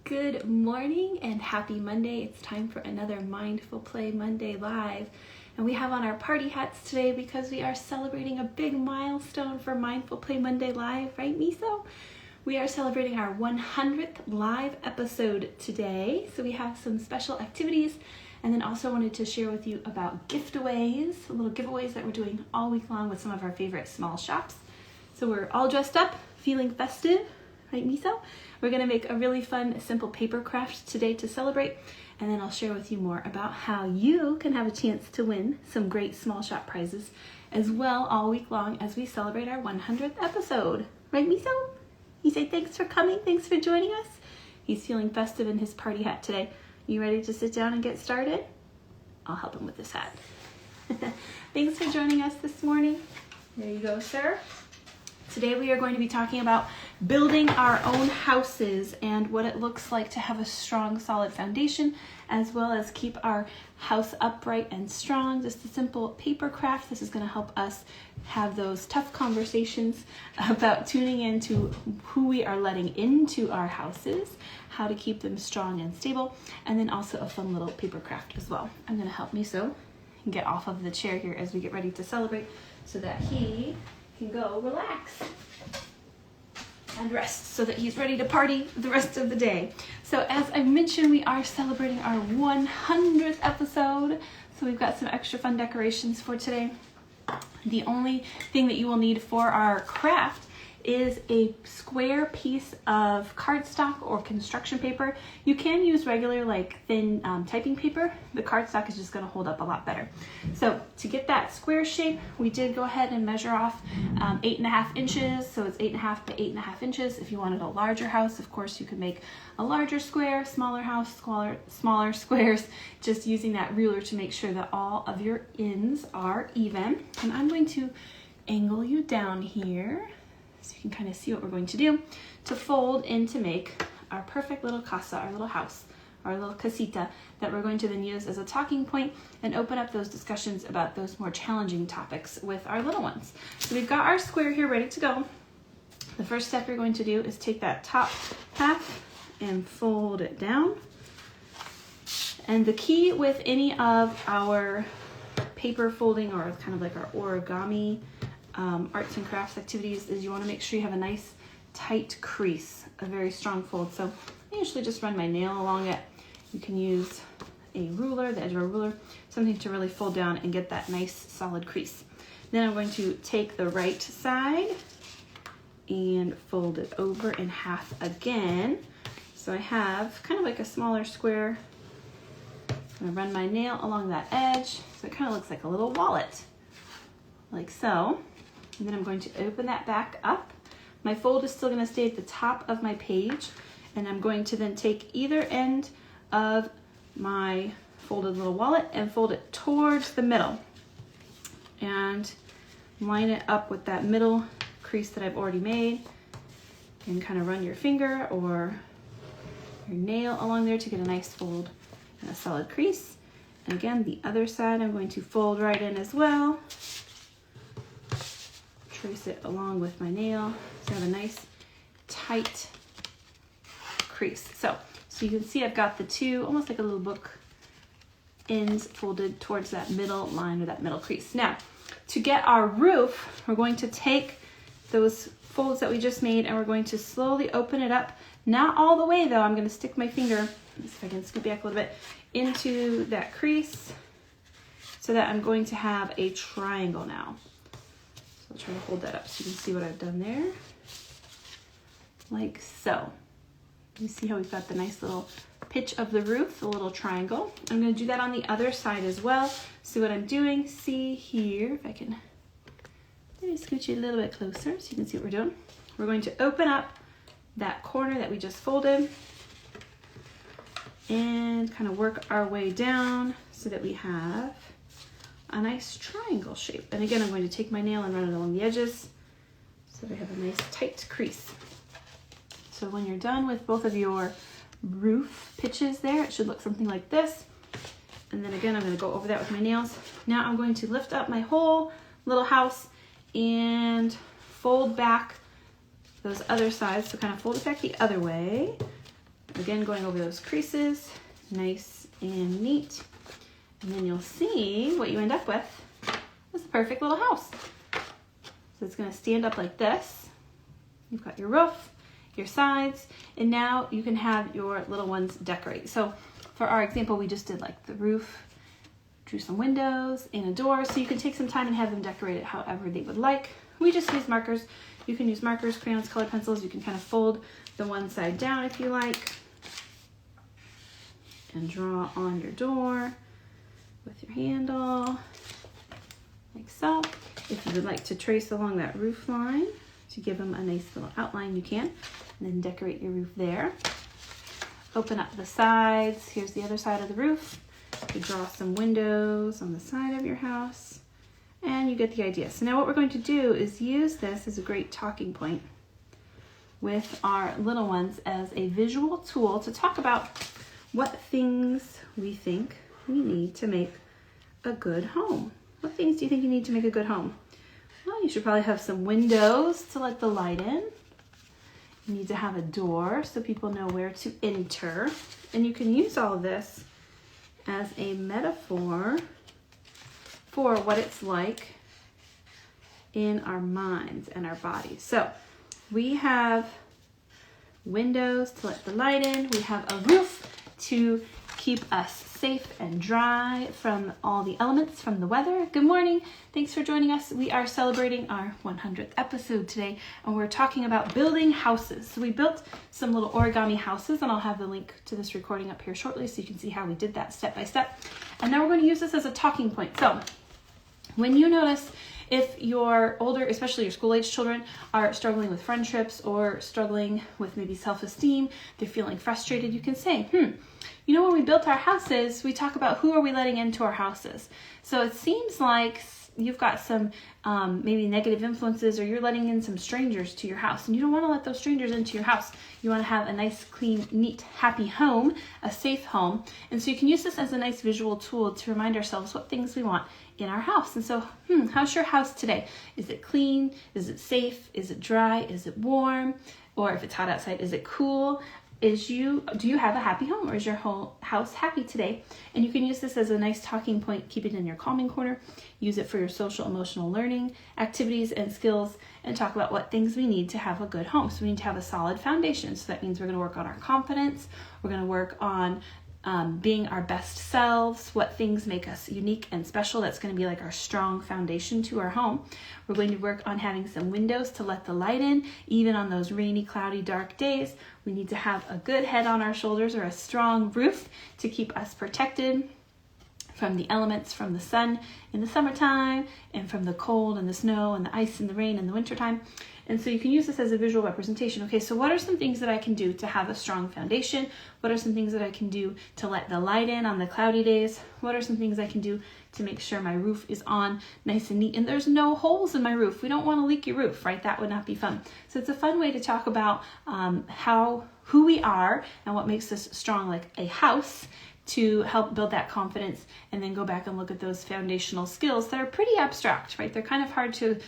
Good morning and happy Monday. It's time for another Mindful Play Monday Live. And we have on our party hats today because we are celebrating a big milestone for Mindful Play Monday Live, right, Miso? We are celebrating our 100th live episode today. So we have some special activities, and then also wanted to share with you about giveaways, little giveaways that we're doing all week long with some of our favorite small shops. So we're all dressed up, feeling festive, right, Miso? We're going to make a really fun, simple paper craft today to celebrate, and then I'll share with you more about how you can have a chance to win some great small shop prizes as well all week long as we celebrate our 100th episode. Right, Miso? You say thanks for coming, thanks for joining us. He's feeling festive in his party hat today. You ready to sit down and get started? I'll help him with this hat. Thanks for joining us this morning. There you go, sir. Today we are going to be talking about building our own houses and what it looks like to have a strong, solid foundation, as well as keep our house upright and strong. Just a simple paper craft. This is going to help us have those tough conversations about tuning into who we are letting into our houses, how to keep them strong and stable, and then also a fun little paper craft as well. I'm going to help Miso get off of the chair here as we get ready to celebrate so that he can go relax and rest so that he's ready to party the rest of the day. So as I mentioned, we are celebrating our 100th episode. So we've got some extra fun decorations for today. The only thing that you will need for our craft is a square piece of cardstock or construction paper. You can use regular like thin typing paper. The cardstock is just going to hold up a lot better. So to get that square shape, we did go ahead and measure off 8.5 inches. So it's 8.5 by 8.5 inches. If you wanted a larger house, of course, you could make a larger square, smaller house, smaller squares, just using that ruler to make sure that all of your ends are even. And I'm going to angle you down here so you can kind of see what we're going to do to fold in to make our perfect little casa, our little house, our little casita that we're going to then use as a talking point and open up those discussions about those more challenging topics with our little ones. So we've got our square here ready to go. The first step you're going to do is take that top half and fold it down. And the key with any of our paper folding or kind of like our origami arts and crafts activities is you want to make sure you have a nice tight crease, a very strong fold. So I usually just run my nail along it. You can use a ruler, the edge of a ruler, something to really fold down and get that nice solid crease. Then I'm going to take the right side and fold it over in half again. So I have kind of like a smaller square. I'm going to run my nail along that edge so it kind of looks like a little wallet, like so. And then I'm going to open that back up. My fold is still going to stay at the top of my page, and I'm going to then take either end of my folded little wallet and fold it towards the middle and line it up with that middle crease that I've already made, and kind of run your finger or your nail along there to get a nice fold and a solid crease. And again, the other side I'm going to fold right in as well. Trace it along with my nail so I have a nice tight crease. So you can see I've got the two, almost like a little book, ends folded towards that middle line or that middle crease. Now, to get our roof, we're going to take those folds that we just made and we're going to slowly open it up. Not all the way though. I'm going to stick my finger, let's see if I can scoot back a little bit, into that crease so that I'm going to have a triangle now. I'll try to hold that up so you can see what I've done there, like so. You see how we've got the nice little pitch of the roof, the little triangle. I'm going to do that on the other side as well. See what I'm doing. See here, if I can maybe scoot you a little bit closer so you can see what we're doing. We're going to open up that corner that we just folded and kind of work our way down so that we have a nice triangle shape. And again, I'm going to take my nail and run it along the edges so that I have a nice tight crease. So when you're done with both of your roof pitches there, it should look something like this. And then again, I'm going to go over that with my nails. Now I'm going to lift up my whole little house and fold back those other sides. So kind of fold it back the other way. Again, going over those creases, nice and neat. And then you'll see what you end up with is a perfect little house. So it's gonna stand up like this. You've got your roof, your sides, and now you can have your little ones decorate. So for our example, we just did like the roof, drew some windows and a door, so you can take some time and have them decorate it however they would like. We just use markers. You can use markers, crayons, colored pencils. You can kind of fold the one side down if you like and draw on your door with your handle, like so. If you would like to trace along that roof line to give them a nice little outline, you can, and then decorate your roof there. Open up the sides. Here's the other side of the roof. You draw some windows on the side of your house, and you get the idea. So now what we're going to do is use this as a great talking point with our little ones as a visual tool to talk about what things we think we need to make a good home. What things do you think you need to make a good home? Well, you should probably have some windows to let the light in. You need to have a door so people know where to enter. And you can use all of this as a metaphor for what it's like in our minds and our bodies. So we have windows to let the light in. We have a roof to keep us safe and dry from all the elements from the weather. Good morning. Thanks for joining us. We are celebrating our 100th episode today, and we're talking about building houses. So we built some little origami houses, and I'll have the link to this recording up here shortly so you can see how we did that step by step. And now we're going to use this as a talking point. So when you notice if your older, especially your school-age children, are struggling with friendships or struggling with maybe self-esteem, they're feeling frustrated, you can say, you know, when we built our houses, we talk about who are we letting into our houses. So it seems like you've got some maybe negative influences, or you're letting in some strangers to your house, and you don't want to let those strangers into your house. You want to have a nice, clean, neat, happy home, a safe home. And so you can use this as a nice visual tool to remind ourselves what things we want in our house. And so, how's your house today? Is it clean? Is it safe? Is it dry? Is it warm? Or if it's hot outside, is it cool? Do you have a happy home, or is your whole house happy today? And you can use this as a nice talking point. Keep it in your calming corner. Use it for your social emotional learning activities and skills, and talk about what things we need to have a good home. So we need to have a solid foundation. So that means we're going to work on our confidence. We're going to work on being our best selves, what things make us unique and special. That's going to be like our strong foundation to our home. We're going to work on having some windows to let the light in, even on those rainy, cloudy, dark days. We need to have a good head on our shoulders, or a strong roof to keep us protected from the elements, from the sun in the summertime, and from the cold and the snow and the ice and the rain in the wintertime. And so you can use this as a visual representation. Okay, so what are some things that I can do to have a strong foundation? What are some things that I can do to let the light in on the cloudy days? What are some things I can do to make sure my roof is on nice and neat and there's no holes in my roof? We don't want a leaky roof, right? That would not be fun. So it's a fun way to talk about who we are and what makes us strong, like a house, to help build that confidence, and then go back and look at those foundational skills that are pretty abstract, right? They're kind of hard to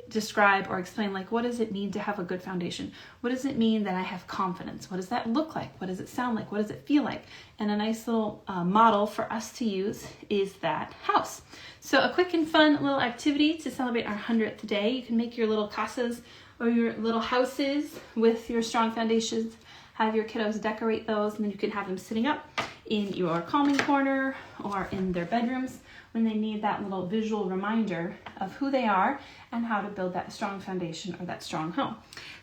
describe or explain, like, what does it mean to have a good foundation? What does it mean that I have confidence? What does that look like? What does it sound like? What does it feel like? And a nice little model for us to use is that house. So a quick and fun little activity to celebrate our 100th day. You can make your little casas or your little houses with your strong foundations. Have your kiddos decorate those, and then you can have them sitting up in your calming corner or in their bedrooms when they need that little visual reminder of who they are and how to build that strong foundation or that strong home.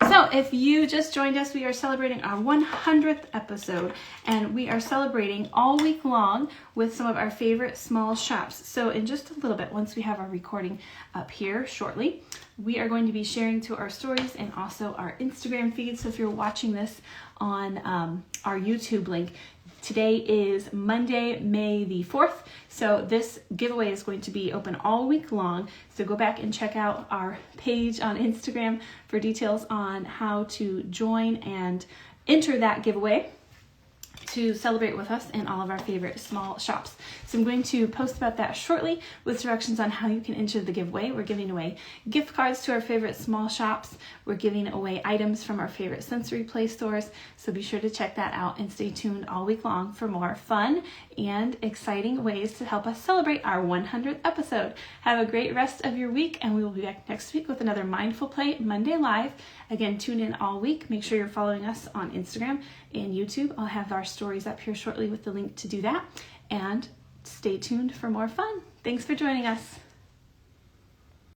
So if you just joined us, we are celebrating our 100th episode, and we are celebrating all week long with some of our favorite small shops. So in just a little bit, once we have our recording up here shortly, we are going to be sharing to our stories and also our Instagram feed. So if you're watching this on our YouTube link, today is Monday, May the 4th. So this giveaway is going to be open all week long. So go back and check out our page on Instagram for details on how to join and enter that giveaway to celebrate with us in all of our favorite small shops. So I'm going to post about that shortly with directions on how you can enter the giveaway. We're giving away gift cards to our favorite small shops. We're giving away items from our favorite sensory play stores. So be sure to check that out and stay tuned all week long for more fun and exciting ways to help us celebrate our 100th episode. Have a great rest of your week, and we will be back next week with another Mindful Play Monday Live. Again, tune in all week. Make sure you're following us on Instagram and YouTube. I'll have our stories up here shortly with the link to do that. And stay tuned for more fun. Thanks for joining us.